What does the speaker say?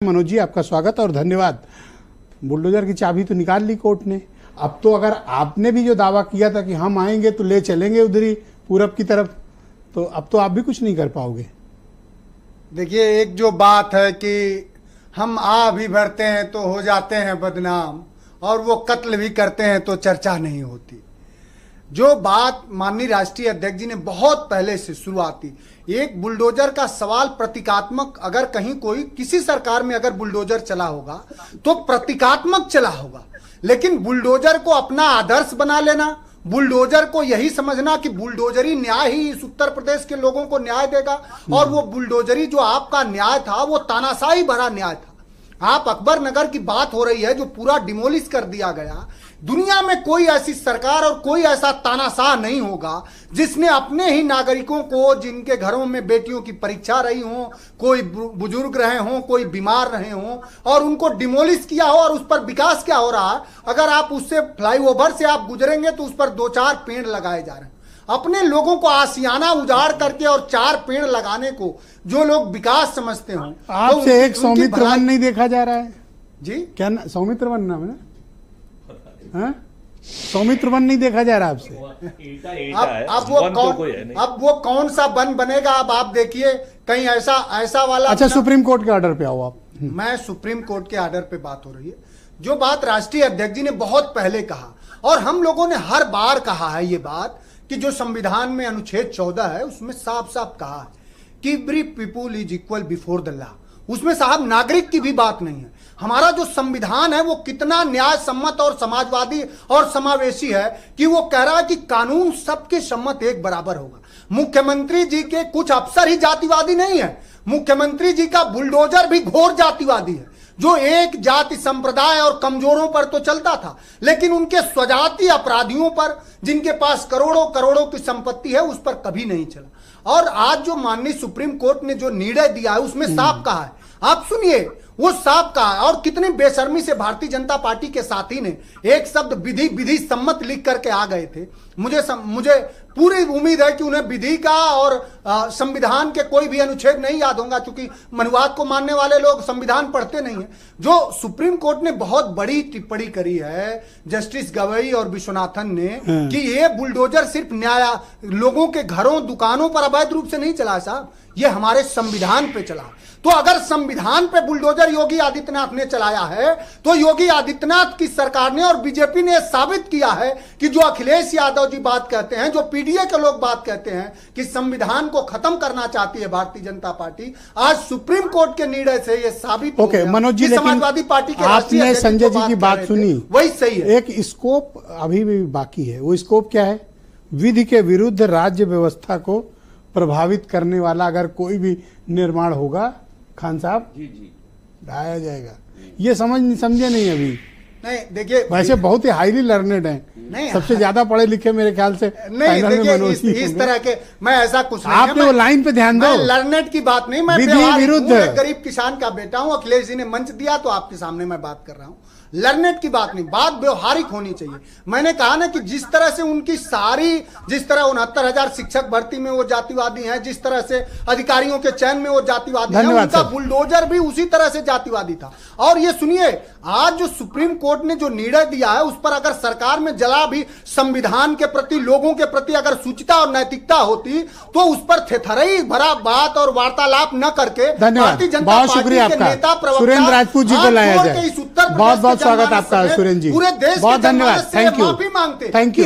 मनोज जी, आपका स्वागत और धन्यवाद। बुलडोजर की चाबी तो निकाल ली कोर्ट ने। अब तो अगर आपने भी जो दावा किया था कि हम आएंगे तो ले चलेंगे उधर ही पूरब की तरफ, तो अब तो आप भी कुछ नहीं कर पाओगे। देखिए, एक जो बात है कि हम आ भी भरते हैं तो हो जाते हैं बदनाम, और वो कत्ल भी करते हैं तो चर्चा नहीं होती। जो बात माननीय राष्ट्रीय अध्यक्ष जी ने बहुत पहले से शुरुआत की, एक बुलडोजर का सवाल प्रतीकात्मक, अगर कहीं कोई किसी सरकार में अगर बुलडोजर चला होगा तो प्रतीकात्मक चला होगा, लेकिन बुलडोजर को अपना आदर्श बना लेना, बुलडोजर को यही समझना कि बुलडोजरी न्याय ही इस उत्तर प्रदेश के लोगों को न्याय देगा, और वो बुलडोजरी जो आपका न्याय था वो तानाशाही भरा न्याय था। आप अकबर नगर की बात हो रही है जो पूरा डिमोलिश कर दिया गया। दुनिया में कोई ऐसी सरकार और कोई ऐसा तानाशाह नहीं होगा जिसने अपने ही नागरिकों को, जिनके घरों में बेटियों की परीक्षा रही हो, कोई बुजुर्ग रहे हों, कोई बीमार रहे हों, और उनको डिमोलिश किया हो। और उस पर विकास क्या हो रहा है, अगर आप उससे फ्लाईओवर से आप गुजरेंगे तो उस पर 2-4 पेड़ लगाए जा रहे हैं। अपने लोगों को आसियाना उजाड़ करके और 4 पेड़ लगाने को जो लोग विकास समझते हो, आपसे एक सौमित्र वन नहीं देखा जा रहा है जी? क्या सौमित्र वन नाम है ना? सौमित्र वन नहीं देखा जा रहा आपसे। अब वो कौन सा वन बनेगा? अब आप देखिए कहीं ऐसा वाला। अच्छा, सुप्रीम कोर्ट के ऑर्डर पे आओ आप। मैं सुप्रीम कोर्ट के ऑर्डर पे बात हो रही है, जो बात राष्ट्रीय अध्यक्ष जी ने बहुत पहले कहा, और हम लोगों ने हर बार कहा है ये बात, कि जो संविधान में अनुच्छेद 14 है उसमें साफ साफ कहा है कि every people is equal before the law. उसमें साहब नागरिक की भी बात नहीं है। हमारा जो संविधान है वो कितना न्याय सम्मत और समाजवादी और समावेशी है कि वो कह रहा है कि कानून सबके सम्मत एक बराबर होगा। मुख्यमंत्री जी के कुछ अफसर ही जातिवादी नहीं है, मुख्यमंत्री जी का बुलडोजर भी घोर जातिवादी है, जो एक जाति संप्रदाय और कमजोरों पर तो चलता था, लेकिन उनके स्वजाति अपराधियों पर, जिनके पास करोड़ों करोड़ों की संपत्ति है, उस पर कभी नहीं चला। और आज जो माननीय सुप्रीम कोर्ट ने जो निर्णय दिया है उसमें साफ कहा है, आप सुनिए, वो साफ कहा है। और कितनी बेशर्मी से भारतीय जनता पार्टी के साथी ने एक शब्द विधि सम्मत लिख करके आ गए थे। मुझे पूरी उम्मीद है कि उन्हें विधि का और संविधान के कोई भी अनुच्छेद नहीं याद होगा, क्योंकि मनुवाद को मानने वाले लोग संविधान पढ़ते नहीं है। जो सुप्रीम कोर्ट ने बहुत बड़ी टिप्पणी करी है जस्टिस गवई और विश्वनाथन ने, कि ये बुलडोजर सिर्फ लोगों के घरों दुकानों पर अवैध रूप से नहीं चला साहब, ये हमारे संविधान पे चला। तो अगर संविधान पे बुलडोजर योगी आदित्यनाथ ने चलाया है, तो योगी आदित्यनाथ की सरकार ने और बीजेपी ने साबित किया है कि जो अखिलेश यादव जी बात कहते हैं, जो पीडीए के लोग बात कहते हैं कि संविधान को खत्म करना चाहती है भारतीय जनता पार्टी, आज सुप्रीम कोर्ट के निर्णय से यह साबित हो गया। मनोज जी, समाजवादी पार्टी के आपने संजय जी की बात सुनी, वही सही है। एक स्कोप अभी भी बाकी है। वो स्कोप क्या है? विधि के विरुद्ध राज्य व्यवस्था को प्रभावित करने वाला अगर कोई भी निर्माण होगा, खान साहब जी ढाया जाएगा। ये समझे नहीं अभी। नहीं, देखिए, वैसे बहुत ही हाईली लर्नेड हैं, सबसे ज्यादा पढ़े लिखे मेरे ख्याल से। नहीं, देखिए, इस तरह के मैं ऐसा कुछ नहीं, आपने वो लाइन पे ध्यान दो। लर्नेड की बात नहीं, मैं विरुद्ध गरीब किसान का बेटा हूं। अखिलेश जी ने मंच दिया तो आपके सामने मैं बात कर रहा हूं। लर्नेड की बात नहीं, बात व्यवहारिक होनी चाहिए। मैंने कहा ना कि जिस तरह से उनकी सारी, जिस तरह 69,000 शिक्षक भर्ती में वो जातिवादी हैं, जिस तरह से अधिकारियों के चयन में वो जातिवादी हैं, उनका बुलडोजर भी उसी तरह से जातिवादी था। और ये सुनिए, आज जो सुप्रीम कोर्ट ने जो निर्णय दिया है उस पर अगर सरकार में जला भी संविधान के प्रति, लोगों के प्रति अगर शुचिता और नैतिकता होती, तो उस पर थेथरई भरा बात और वार्तालाप न करके भारतीय जनता पार्टी के नेता सुरेंद्र राजपूत जी को लाया जाए। इस उत्तर बहुत बहुत स्वागत आपका सुरेंद्र जी, पूरे देश बहुत धन्यवाद। थैंक यू, माफी मांगते। Thank you.